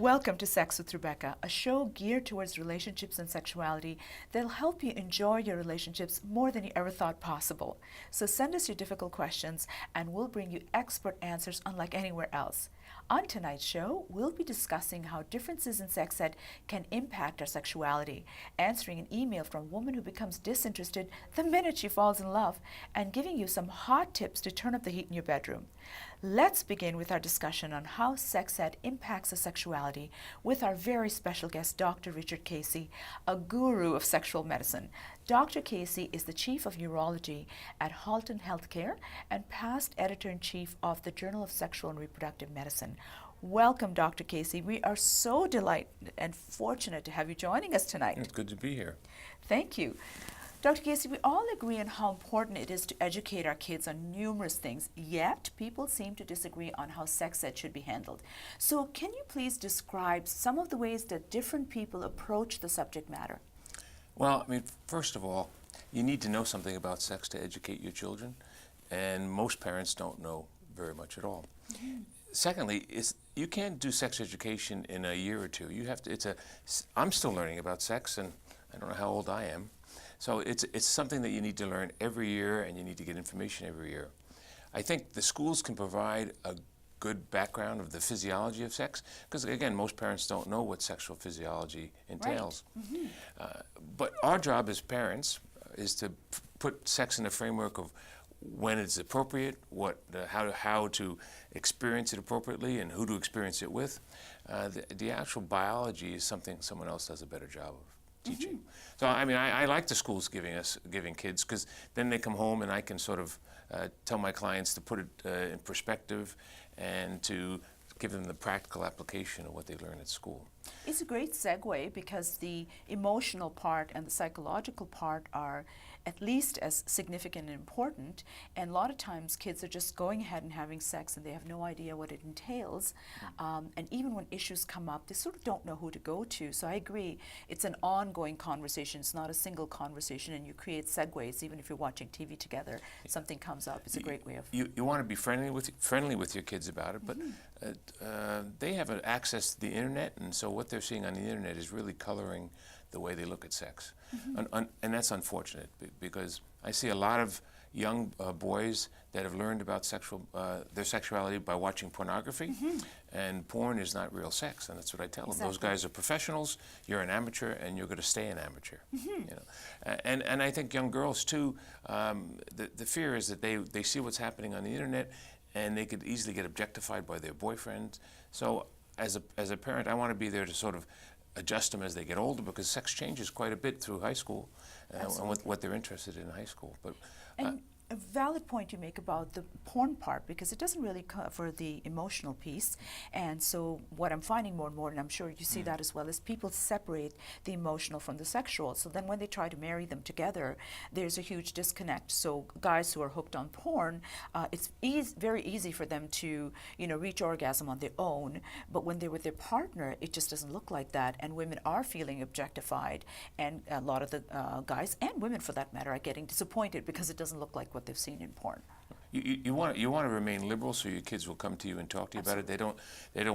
Welcome to Sex with Rebecca, a show geared towards relationships and sexuality that'll help you enjoy your relationships more than you ever thought possible. So send us your difficult questions and we'll bring you expert answers unlike anywhere else. On tonight's show, we'll be discussing how differences in sex ed can impact our sexuality, answering an email from a woman who becomes disinterested the minute she falls in love, and giving you some hot tips to turn up the heat in your bedroom. Let's begin with our discussion on how sex ed impacts our sexuality with our very special guest, Dr. Richard Casey, a guru of sexual medicine. Dr. Casey is the Chief of Urology at Halton Health Care and past Editor-in-Chief of the Journal of Sexual and Reproductive Medicine. Welcome, Dr. Casey. We are so delighted and fortunate to have you joining us tonight. It's good to be here. Thank you. Dr. Casey, we all agree on how important it is to educate our kids on numerous things, yet people seem to disagree on how sex ed should be handled. So can you please describe some of the ways that different people approach the subject matter? Well, I mean, first of all, you need to know something about sex to educate your children, and most parents don't know very much at all. Mm-hmm. Secondly, you can't do sex education in a year or two. You have to. I'm still learning about sex, and I don't know how old I am. So it's something that you need to learn every year, and you need to get information every year. I think the schools can provide a good background of the physiology of sex, because again, most parents don't know what sexual physiology entails. Right. Mm-hmm. But our job as parents is to put sex in a framework of when it's appropriate, how to experience it appropriately, and who to experience it with. The actual biology is something someone else does a better job of teaching. Mm-hmm. So I mean, I like the schools giving kids, because then they come home and I can sort of tell my clients to put it in perspective and to give them the practical application of what they learn at school. It's a great segue, because the emotional part and the psychological part are at least as significant and important, and a lot of times kids are just going ahead and having sex and they have no idea what it entails, and even when issues come up, they sort of don't know who to go to. So I agree, it's an ongoing conversation, it's not a single conversation, and you create segues even if you're watching TV together, something comes up. It's a great way of... You want to be friendly with your kids about it, but they have access to the internet, and so what they're seeing on the internet is really coloring the way they look at sex. Mm-hmm. And that's unfortunate, because I see a lot of young boys that have learned about their sexuality by watching pornography, mm-hmm. and porn is not real sex, and that's what I tell them. Those guys are professionals, you're an amateur, and you're going to stay an amateur. Mm-hmm. You know? And I think young girls too, the fear is that they see what's happening on the internet, and they could easily get objectified by their boyfriend. So as a parent, I want to be there to sort of adjust them as they get older, because sex changes quite a bit through high school, and what they're interested in high school. But and a valid point you make about the porn part, because it doesn't really cover the emotional piece. And so what I'm finding more and more, and I'm sure you see that as well, is people separate the emotional from the sexual. So then when they try to marry them together, there's a huge disconnect. So guys who are hooked on porn, it's very easy for them to, reach orgasm on their own. But when they're with their partner, it just doesn't look like that. And women are feeling objectified. And a lot of the guys, and women for that matter, are getting disappointed because it doesn't look like what they've seen in porn. You want to remain liberal, so your kids will come to you and talk to you about it. They don't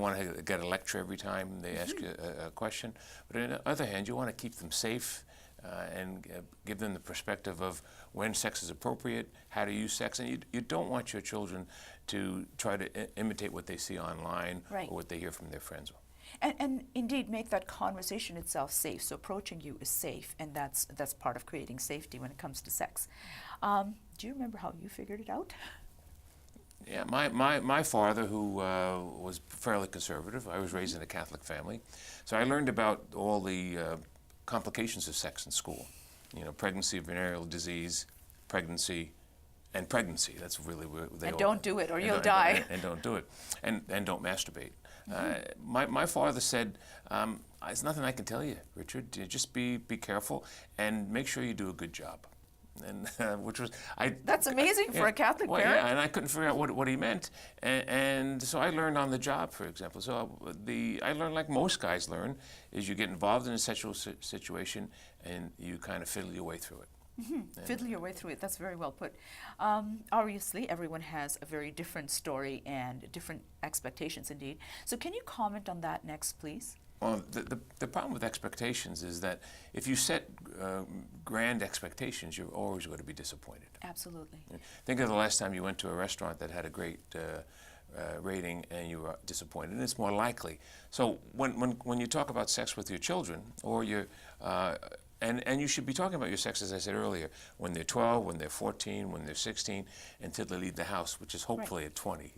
want to get a lecture every time they ask you a question. But on the other hand, you want to keep them safe and give them the perspective of when sex is appropriate, how to use sex, and you don't want your children to try to imitate what they see online, right, or what they hear from their friends. And indeed make that conversation itself safe. So approaching you is safe, and that's part of creating safety when it comes to sex. Do you remember how you figured it out? Yeah, my father, who was fairly conservative, I was raised in a Catholic family, so I learned about all the complications of sex in school. Pregnancy, venereal disease, pregnancy. That's really where they and don't do it or you'll die. And don't do it. And don't masturbate. Mm-hmm. My father said, there's nothing I can tell you, Richard. Just be careful and make sure you do a good job. And which was That's amazing for a Catholic parent. Yeah, and I couldn't figure out what he meant, and so I learned on the job, for example. So I learned like most guys learn, is you get involved in a sexual situation and you kind of fiddle your way through it. Fiddle your way through it. That's very well put. Obviously, everyone has a very different story and different expectations indeed. So can you comment on that next, please? Well, the problem with expectations is that if you set grand expectations, you're always going to be disappointed. Absolutely. Think of the last time you went to a restaurant that had a great rating and you were disappointed, and it's more likely. So when you talk about sex with your children, or your and you should be talking about your sex, as I said earlier, when they're 12, when they're 14, when they're 16, until they leave the house, which is hopefully at 20.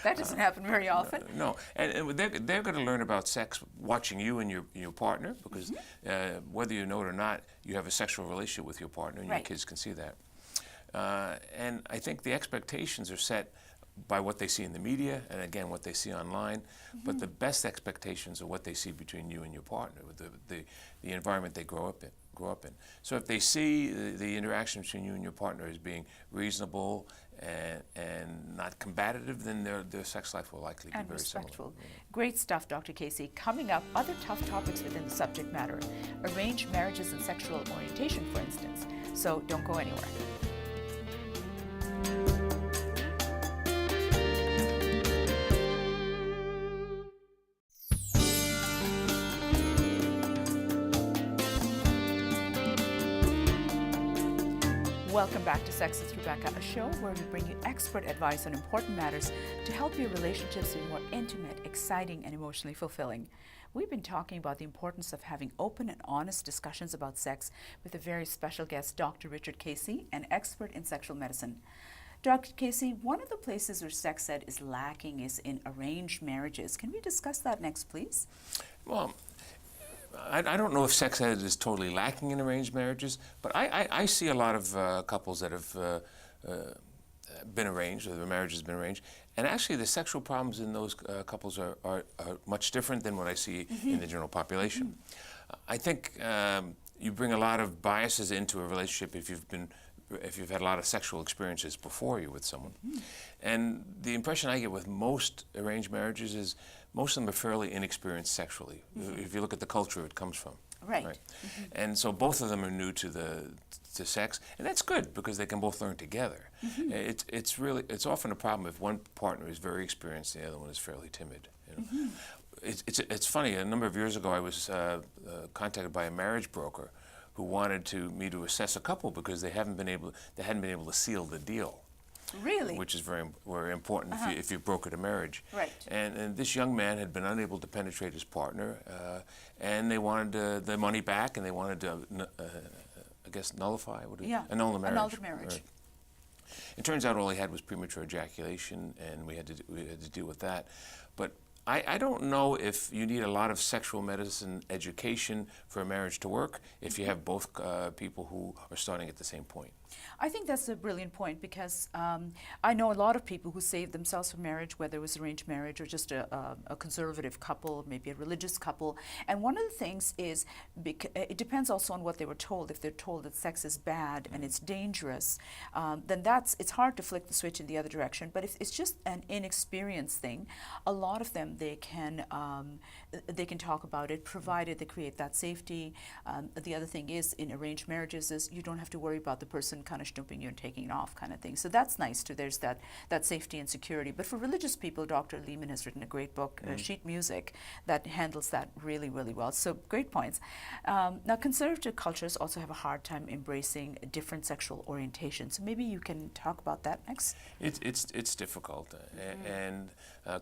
That doesn't happen very often. No, and they're going to learn about sex watching you and your partner, because whether you know it or not, you have a sexual relationship with your partner, and your kids can see that. And I think the expectations are set by what they see in the media, and again, what they see online. But the best expectations are what they see between you and your partner, with the environment they grow up in. So if they see the interaction between you and your partner as being reasonable and not combative, then their sex life will likely be very respectful. similar. Great stuff, Dr. Casey. Coming up, other tough topics within the subject matter. Arranged marriages and sexual orientation, for instance. So don't go anywhere. Welcome back to Sex with Rebecca, a show where we bring you expert advice on important matters to help your relationships be more intimate, exciting, and emotionally fulfilling. We've been talking about the importance of having open and honest discussions about sex with a very special guest, Dr. Richard Casey, an expert in sexual medicine. Dr. Casey, one of the places where sex ed is lacking is in arranged marriages. Can we discuss that next, please? Well, I don't know if sex ed is totally lacking in arranged marriages, but I see a lot of couples that have been arranged, or their marriage has been arranged, and actually the sexual problems in those couples are much different than what I see in the general population. I think you bring a lot of biases into a relationship if you've had a lot of sexual experiences before you're with someone. And the impression I get with most arranged marriages is most of them are fairly inexperienced sexually, if you look at the culture it comes from. Right. And so both of them are new to sex, and that's good because they can both learn together. It's often a problem if one partner is very experienced and the other one is fairly timid. You know? It's funny. A number of years ago, I was contacted by a marriage broker who wanted me to assess a couple because they hadn't been able to seal the deal. Really? Which is very important if you brokered a marriage. Right. And this young man had been unable to penetrate his partner, and they wanted the money back, and they wanted to, I guess, nullify? Annul the marriage. Annul the marriage. Right. It turns out all he had was premature ejaculation, and we had to deal with that. But I don't know if you need a lot of sexual medicine education for a marriage to work if you have both people who are starting at the same point. I think that's a brilliant point because I know a lot of people who saved themselves from marriage, whether it was arranged marriage or just a conservative couple, maybe a religious couple. And one of the things is, it depends also on what they were told. If they're told that sex is bad and it's dangerous, then it's hard to flick the switch in the other direction. But if it's just an inexperienced thing, a lot of them, they can talk about it, provided they create that safety. The other thing is, in arranged marriages, is you don't have to worry about the person kind of snooping you and taking it off kind of thing. So that's nice too. There's that safety and security. But for religious people, Dr. Lehman has written a great book, Sheet Music, that handles that really, really well. So great points. Now, conservative cultures also have a hard time embracing different sexual orientations. So maybe you can talk about that next. It's difficult, and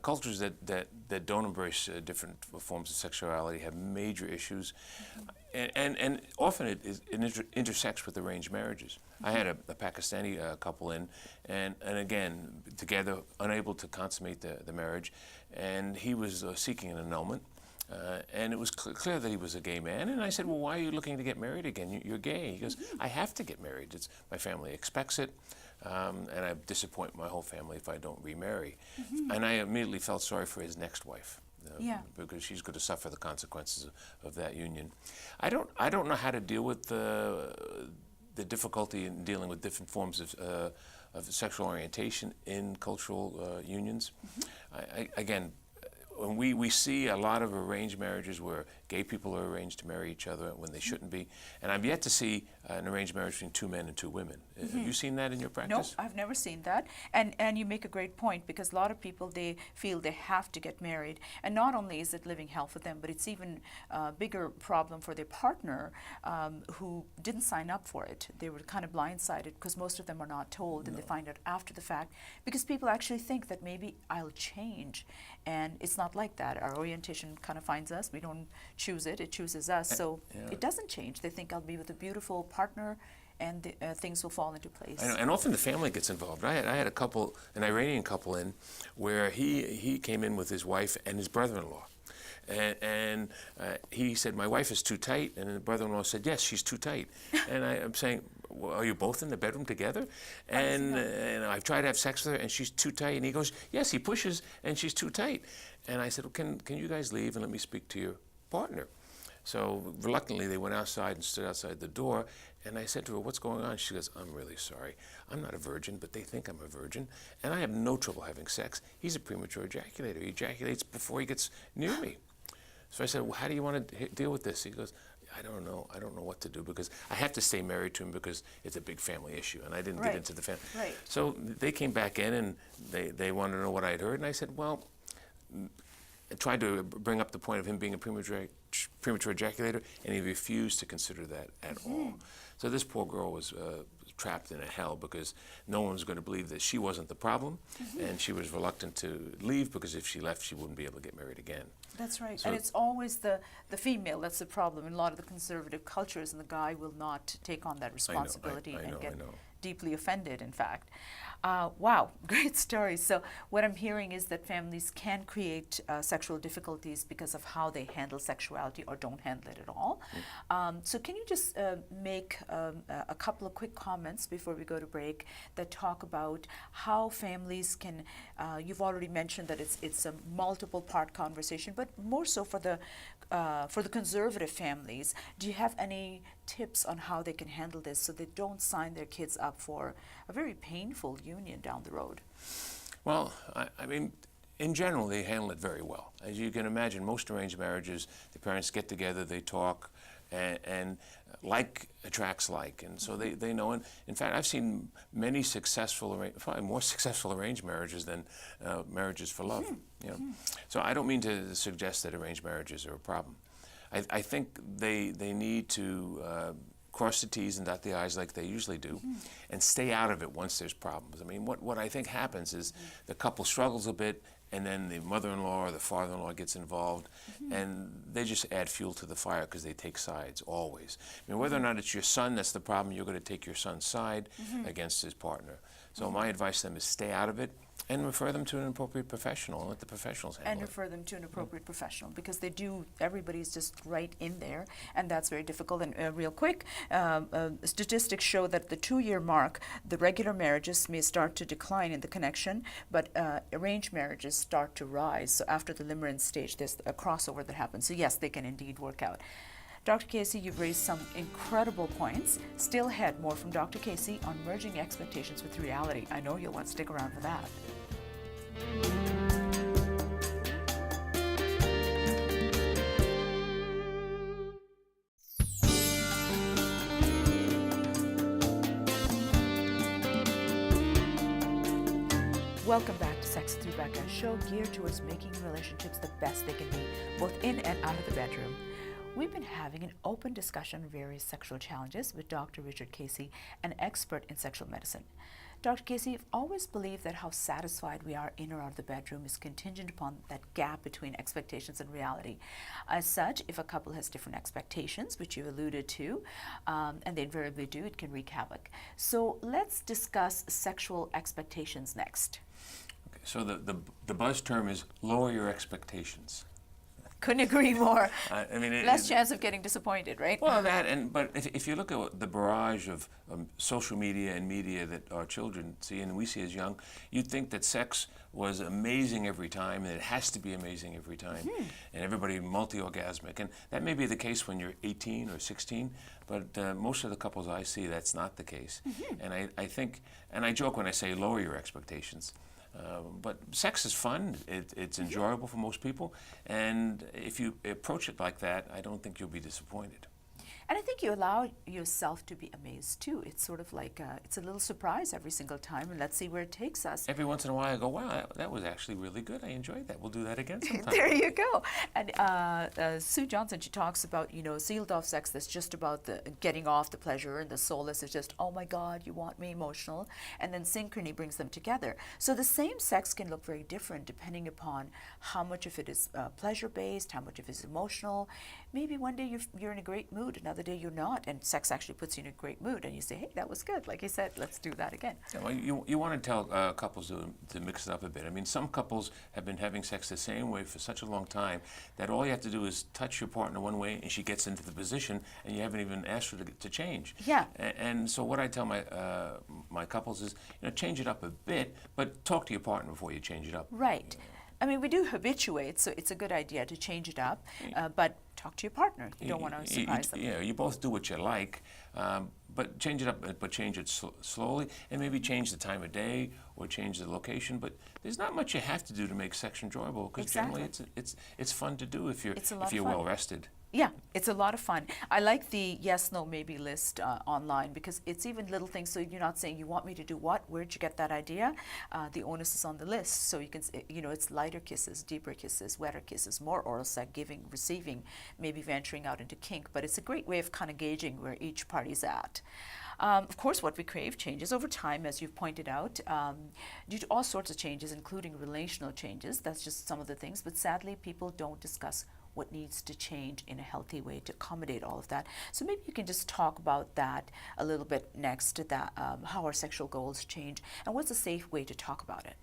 cultures that don't embrace different forms of sexuality have major issues, and often it intersects with arranged marriages. I had a Pakistani couple in, and again, together, unable to consummate the marriage, and he was seeking an annulment. And it was clear that he was a gay man. And I said, well, why are you looking to get married again? You're gay. He goes, I have to get married. My family expects it, and I disappoint my whole family if I don't remarry. And I immediately felt sorry for his next wife. Because she's going to suffer the consequences of that union. I don't know how to deal with the difficulty in dealing with different forms of sexual orientation in cultural unions. Again, when we see a lot of arranged marriages where gay people are arranged to marry each other when they shouldn't be, and I've yet to see an arranged marriage between two men and two women. Have you seen that in your No, practice? I've never seen that. And you make a great point, because a lot of people, they feel they have to get married. And not only is it living hell for them, but it's even a bigger problem for their partner, who didn't sign up for it. They were kind of blindsided, because most of them are not told, and they find out after the fact, because people actually think that maybe I'll change. And it's not like that. Our orientation kind of finds us. We don't choose it, it chooses us. So it doesn't change. They think I'll be with a beautiful partner, and things will fall into place. I know, and often the family gets involved. I had a couple, an Iranian couple in, where he came in with his wife and his brother-in-law. And he said, my wife is too tight, and the brother-in-law said, yes, she's too tight. And I'm saying, well, are you both in the bedroom together? And I've tried to have sex with her, and she's too tight. And he goes, yes, he pushes, and she's too tight. And I said, well, can you guys leave and let me speak to your partner? So reluctantly, they went outside and stood outside the door, and I said to her, what's going on? She goes, I'm really sorry. I'm not a virgin, but they think I'm a virgin, and I have no trouble having sex. He's a premature ejaculator. He ejaculates before he gets near me. So I said, well, how do you want to deal with this? He goes, I don't know. I don't know what to do, because I have to stay married to him because it's a big family issue, and I didn't get into the family. Right. So they came back in, and they wanted to know what I had heard, and I said, well, I tried to bring up the point of him being a premature ejaculator, and he refused to consider that at all. So this poor girl was trapped in a hell, because no one was going to believe that she wasn't the problem, and she was reluctant to leave, because if she left, she wouldn't be able to get married again. That's right. So, and it's always the female that's the problem in a lot of the conservative cultures, and the guy will not take on that responsibility and get deeply offended, in fact. Wow, great story. So what I'm hearing is that families can create sexual difficulties because of how they handle sexuality or don't handle it at all. So can you just make a couple of quick comments before we go to break that talk about how families can, you've already mentioned that it's a multiple part conversation, but more so for the conservative families. Do you have any tips on how they can handle this so they don't sign their kids up for a very painful union down the road? Well, I mean, in general, they handle it very well. As you can imagine, most arranged marriages, the parents get together, they talk, and like attracts like, and so they know. And in fact, I've seen many successful, probably more successful arranged marriages than marriages for love. You know? So I don't mean to suggest that arranged marriages are a problem. I think they need to cross the T's and dot the I's like they usually do, and stay out of it once there's problems. I mean, what I think happens is the couple struggles a bit, and then the mother-in-law or the father-in-law gets involved, and they just add fuel to the fire because they take sides, always. I mean, whether or not it's your son that's the problem, you're going to take your son's side against his partner. So my advice to them is stay out of it, and refer them to an appropriate professional, and let the professionals handle it. And refer them to an appropriate professional, because they do, everybody's just right in there, and that's very difficult. And real quick, statistics show that at the 2-year mark, the regular marriages may start to decline in the connection, but arranged marriages start to rise. So after the limerence stage, there's a crossover that happens. So yes, they can indeed work out. Dr. Casey, you've raised some incredible points. Still ahead, more from Dr. Casey on merging expectations with reality. I know you'll want to stick around for that. Welcome back to Sex with Rebecca, a show geared towards making relationships the best they can be, both in and out of the bedroom. We've been having an open discussion on various sexual challenges with Dr. Richard Casey, an expert in sexual medicine. Dr. Casey, I've always believed that how satisfied we are in or out of the bedroom is contingent upon that gap between expectations and reality. As such, if a couple has different expectations, which you alluded to, and they invariably do, it can wreak havoc. So let's discuss sexual expectations next. Okay, so the buzz term is lower your expectations. Couldn't agree more. I mean, less chance of getting disappointed, right? Well, but if you look at the barrage of social media and media that our children see and we see as young, you'd think that sex was amazing every time, and it has to be amazing every time, and everybody multi-orgasmic. And that may be the case when you're 18 or 16, but most of the couples I see, that's not the case. And I think, and I joke when I say lower your expectations. But sex is fun, it's enjoyable for most people, and if you approach it like that, I don't think you'll be disappointed. And I think you allow yourself to be amazed too. It's sort of like it's a little surprise every single time, and let's see where it takes us. Every once in a while I go, wow, that was actually really good. I enjoyed that. We'll do that again sometime. There you go. And Sue Johnson, she talks about, sealed off sex that's just about the getting off the pleasure, and the soulless is just, oh my God, you want me, emotional. And then synchrony brings them together. So the same sex can look very different depending upon how much of it is pleasure-based, how much of it is emotional. Maybe one day you're in a great mood, another day you're not, and sex actually puts you in a great mood, and you say, hey, that was good. Like you said, let's do that again. Yeah, well, you want to tell couples to mix it up a bit. I mean, some couples have been having sex the same way for such a long time that all you have to do is touch your partner one way and she gets into the position and you haven't even asked her to change. Yeah. And so what I tell my couples is, change it up a bit, but talk to your partner before you change it up. Right. I mean, we do habituate, so it's a good idea to change it up, but talk to your partner. You don't want to surprise them. Yeah, you both do what you like, but change it up, but change it slowly, and maybe change the time of day or change the location. But there's not much you have to do to make sex enjoyable, because generally it's fun to do if you're well rested. Yeah, it's a lot of fun. I like the yes, no, maybe list online, because it's even little things. So you're not saying, you want me to do what? Where'd you get that idea? The onus is on the list. So you can, it's lighter kisses, deeper kisses, wetter kisses, more oral sex, giving, receiving, maybe venturing out into kink. But it's a great way of kind of gauging where each party's at. Of course, what we crave changes over time, as you've pointed out, due to all sorts of changes, including relational changes. That's just some of the things. But sadly, people don't discuss what needs to change in a healthy way to accommodate all of that. So maybe you can just talk about that a little bit next, to that, how our sexual goals change, and what's a safe way to talk about it.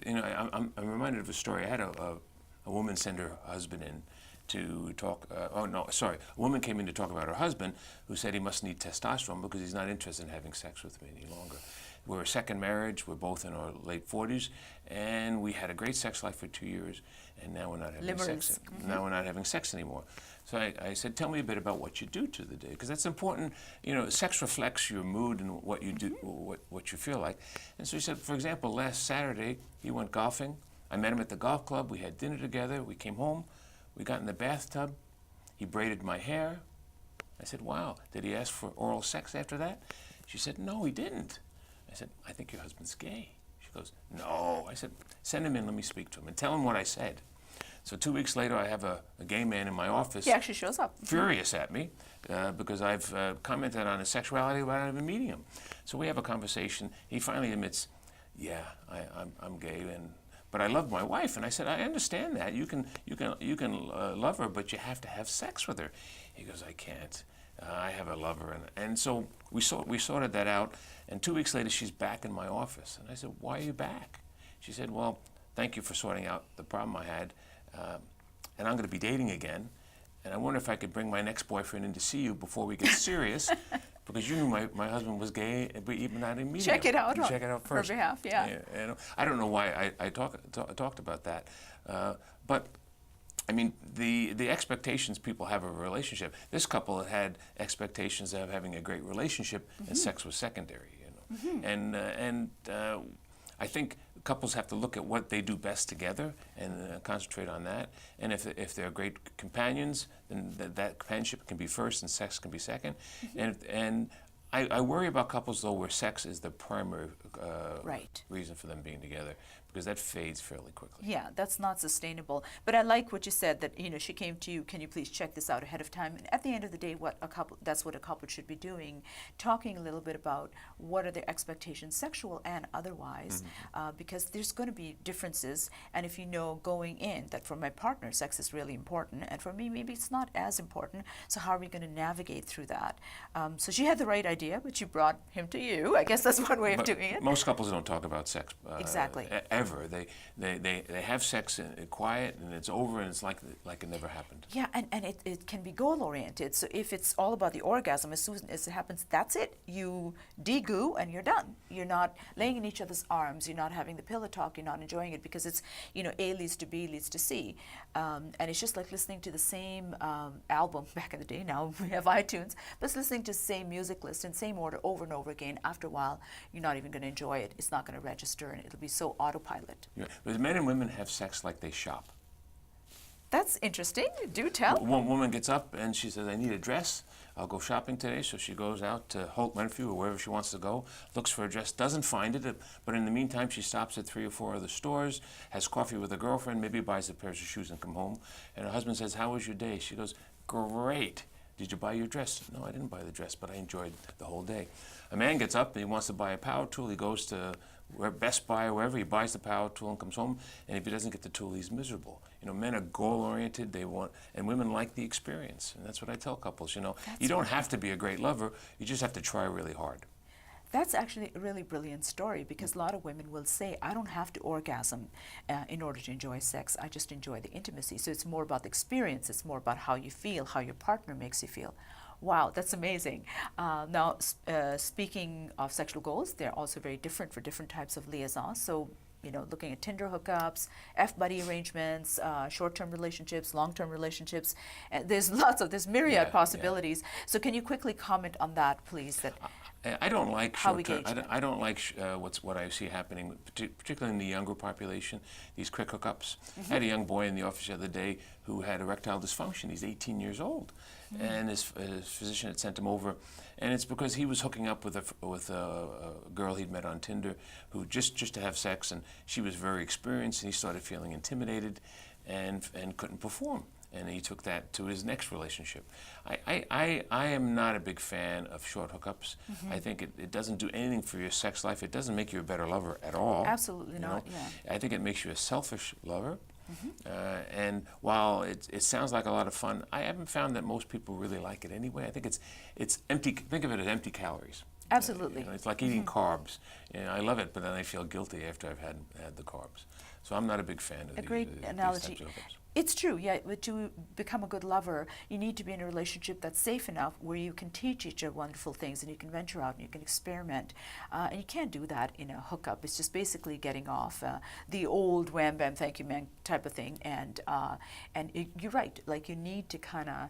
I'm reminded of a story. I had a woman send her husband in to talk, a woman came in to talk about her husband, who said he must need testosterone because he's not interested in having sex with me any longer. We're a second marriage, we're both in our late 40s, and we had a great sex life for 2 years, and now we're not having sex. Now we're not having sex anymore. So I said, tell me a bit about what you do to the day, because that's important. Sex reflects your mood and what you do, what you feel like. And so he said, for example, last Saturday, he went golfing. I met him at the golf club. We had dinner together. We came home. We got in the bathtub. He braided my hair. I said, wow, did he ask for oral sex after that? She said, no, he didn't. I said, I think your husband's gay. She goes, no. I said, send him in, let me speak to him, and tell him what I said. So 2 weeks later, I have a gay man in my office. He actually shows up. Furious at me because I've commented on his sexuality without even meeting him. So we have a conversation. He finally admits, yeah, I'm gay, but I love my wife. And I said, I understand that. You can love her, but you have to have sex with her. He goes, I can't. I have a lover. And so we sorted that out. And 2 weeks later, she's back in my office. And I said, why are you back? She said, well, thank you for sorting out the problem I had. And I'm going to be dating again. And I wonder if I could bring my next boyfriend in to see you before we get serious. Because you knew my husband was gay, but even not immediately. Check it out. Check it out first. On behalf, yeah. I don't know why I talked about that. But I mean, the expectations people have of a relationship. This couple had expectations of having a great relationship, and sex was secondary. And I think couples have to look at what they do best together and concentrate on that. And if they're great companions, then that companionship can be first and sex can be second. And I worry about couples, though, where sex is the primary reason for them being together, because that fades fairly quickly. Yeah, that's not sustainable. But I like what you said, that she came to you, can you please check this out ahead of time? And at the end of the day, that's what a couple should be doing, talking a little bit about what are their expectations, sexual and otherwise, because there's going to be differences. And if you know going in that for my partner, sex is really important, and for me, maybe it's not as important, so how are we going to navigate through that? So she had the right idea, but you brought him to you. I guess that's one way of doing it. Most couples don't talk about sex exactly. Ever. They have sex in quiet, and it's over, and it's like it never happened. Yeah, and it can be goal-oriented. So if it's all about the orgasm, as soon as it happens, that's it. You de-goo, and you're done. You're not laying in each other's arms. You're not having the pillow talk. You're not enjoying it, because it's, A leads to B leads to C. And it's just like listening to the same album back in the day. Now we have iTunes. But it's listening to the same music list in same order over and over again. After a while, you're not even going to enjoy it. It's not going to register, and it'll be so autopilot. Yeah. But men and women have sex like they shop. That's interesting. Do tell. One woman gets up and she says, I need a dress. I'll go shopping today. So she goes out to Halton Health Care or wherever she wants to go, looks for a dress, doesn't find it, but in the meantime she stops at 3 or 4 other stores, has coffee with a girlfriend, maybe buys a pair of shoes and come home. And her husband says, how was your day? She goes, great. Did you buy your dress? No, I didn't buy the dress, but I enjoyed the whole day. A man gets up and he wants to buy a power tool. He goes to Best Buy or wherever, he buys the power tool and comes home, and if he doesn't get the tool, he's miserable. You know, men are goal-oriented, they want, and women like the experience, and that's what I tell couples, you know. You don't have to be a great lover, you just have to try really hard. That's actually a really brilliant story, because a lot of women will say, I don't have to orgasm in order to enjoy sex, I just enjoy the intimacy. So it's more about the experience, it's more about how you feel, how your partner makes you feel. Wow, that's amazing. Now, speaking of sexual goals, they're also very different for different types of liaisons. So, you know, looking at Tinder hookups, F-buddy arrangements, short-term relationships, long-term relationships, there's myriad possibilities. Yeah. So can you quickly comment on that, please? That I don't like I don't like what I see happening, particularly in the younger population, these quick hookups. I had a young boy in the office the other day who had erectile dysfunction. He's 18 years old, and his physician had sent him over, and it's because he was hooking up with a girl he'd met on Tinder, who just to have sex, and she was very experienced, and he started feeling intimidated, and couldn't perform. And he took that to his next relationship. I am not a big fan of short hookups. I think it doesn't do anything for your sex life. It doesn't make you a better lover at all. Absolutely not, yeah. I think it makes you a selfish lover. And while it sounds like a lot of fun, I haven't found that most people really like it anyway. I think it's empty. Think of it as empty calories. Absolutely. You know, it's like eating carbs. You know, I love it, but then I feel guilty after I've had the carbs. So I'm not a big fan of these types of hookups. It's true, yeah, but to become a good lover, you need to be in a relationship that's safe enough where you can teach each other wonderful things and you can venture out and you can experiment. And you can't do that in a hookup. It's just basically getting off the old wham bam thank you man type of thing. And you're right, like you need to kind of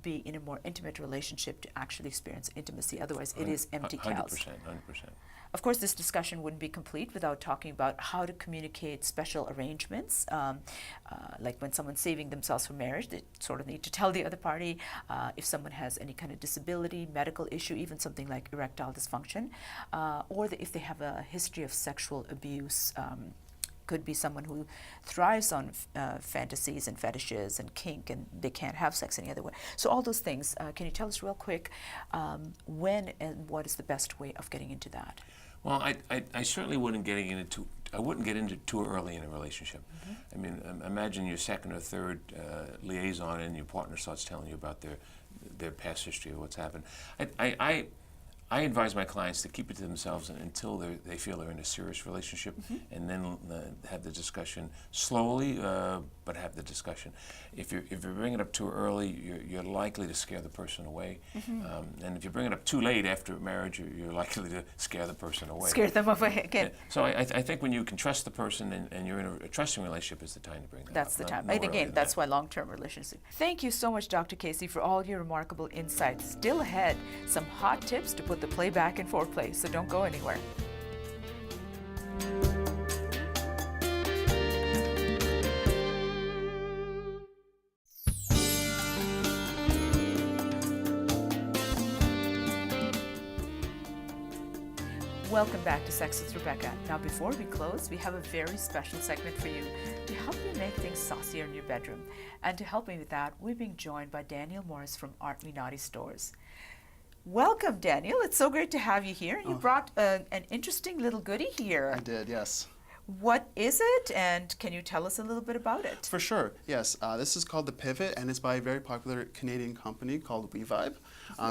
be in a more intimate relationship to actually experience intimacy. Otherwise, it is empty cows. 100%. Of course, this discussion wouldn't be complete without talking about how to communicate special arrangements. Like when someone's saving themselves for marriage, they sort of need to tell the other party. If someone has any kind of disability, medical issue, even something like erectile dysfunction, or if they have a history of sexual abuse. Could be someone who thrives on fantasies and fetishes and kink, and they can't have sex any other way. So all those things, can you tell us real quick when and what is the best way of getting into that? Well, I certainly wouldn't get into too early in a relationship. I mean, imagine your second or third liaison and your partner starts telling you about their past history of what's happened. I advise my clients to keep it to themselves until they feel they're in a serious relationship, and then have the discussion slowly, but have the discussion. If you bring it up too early, you're likely to scare the person away, and if you bring it up too late after marriage, you're likely to scare the person away. Scare them away again. Yeah. So I think when you can trust the person and you're in a trusting relationship is the time to bring that up. That's the time. And again, that's why long-term relationships. Thank you so much, Dr. Casey, for all your remarkable insights. Still ahead, some hot tips to put the play back in foreplay, so don't go anywhere. Welcome back to Sex with Rebecca. Now, before we close, we have a very special segment for you to help you make things saucier in your bedroom. And to help me with that, we're being joined by Daniel Morris from Aren't We Naughty Stores. Welcome, Daniel. It's so great to have you here. You brought an interesting little goodie here. I did, yes. What is it, and can you tell us a little bit about it? For sure, yes. This is called the Pivot, and it's by a very popular Canadian company called WeVibe.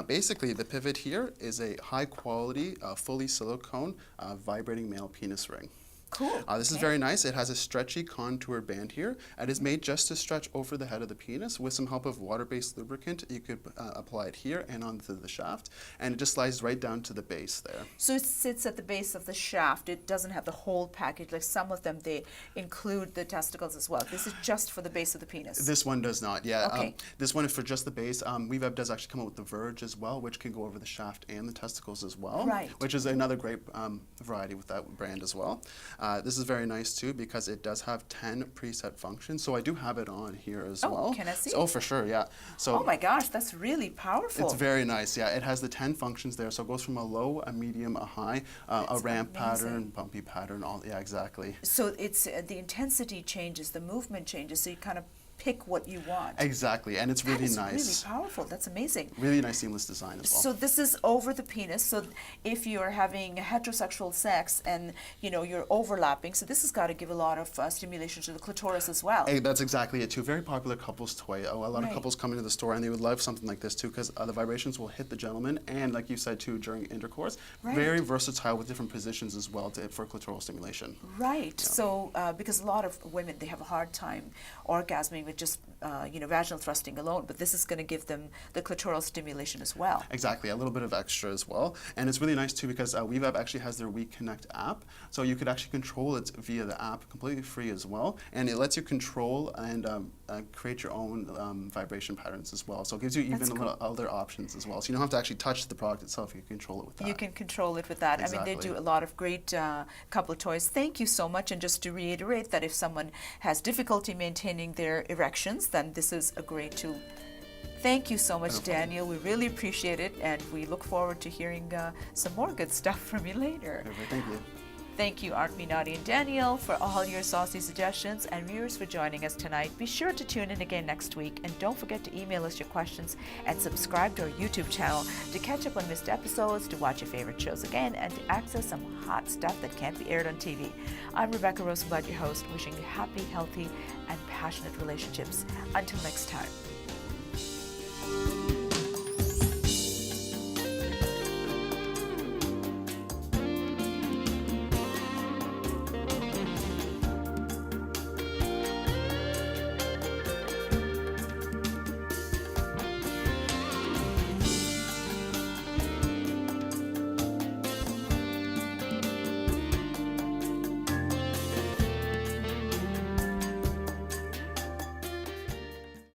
Basically, the Pivot here is a high-quality, fully silicone, vibrating male penis ring. Cool. This is very nice. It has a stretchy contour band here. It is made just to stretch over the head of the penis. With some help of water-based lubricant, you could apply it here and onto the shaft, and it just slides right down to the base there. So it sits at the base of the shaft. It doesn't have the whole package. Like some of them, they include the testicles as well. This is just for the base of the penis. This one does not, yeah. Okay. This one is for just the base. WeVibe does actually come out with the Verge as well, which can go over the shaft and the testicles as well. Right. Which is another great variety with that brand as well. This is very nice too because it does have 10 preset functions. So I do have it on here as Oh, well. can I see? Oh, for sure, yeah. So Oh my gosh, that's really powerful. it's very nice, yeah. It has the 10 functions there, so it goes from a low, a medium, a high, a That's ramp amazing. pattern, bumpy pattern, all, yeah, exactly. So it's the intensity changes, the movement changes, so you kind of pick what you want. Exactly, and it's That really is nice. really powerful. That's amazing. Really nice seamless design as well. So this is over the penis. So if you're having heterosexual sex and you're overlapping, so this has got to give a lot of stimulation to the clitoris as well. Hey, that's exactly it too. Very popular couples toy. A lot Right. of couples come into the store and they would love something like this too because the vibrations will hit the gentleman and, like you said too, during intercourse. Right. Very versatile with different positions as well for clitoral stimulation. Right. So because a lot of women, they have a hard time orgasming with just vaginal thrusting alone, but this is going to give them the clitoral stimulation as well. Exactly, a little bit of extra as well. And it's really nice too because WeVab actually has their WeConnect app. So you could actually control it via the app completely free as well. And it lets you control and create your own vibration patterns as well. So it gives you even That's a little other options as well. So you don't have to actually touch the product itself, you can control it with that. You can control it with that. I mean, they Exactly. do a lot of great couple toys. Thank you so much. And just to reiterate that if someone has difficulty maintaining their erections, then this is a great tool. Thank you so much, No problem. Daniel. We really appreciate it, and we look forward to hearing some more good stuff from you later. Perfect, thank you. Thank you, Art Minati and Daniel, for all your saucy suggestions, and viewers for joining us tonight. Be sure to tune in again next week, and don't forget to email us your questions and subscribe to our YouTube channel to catch up on missed episodes, to watch your favorite shows again, and to access some hot stuff that can't be aired on TV. I'm Rebecca Rosenblatt, your host, wishing you happy, healthy, and passionate relationships. Until next time.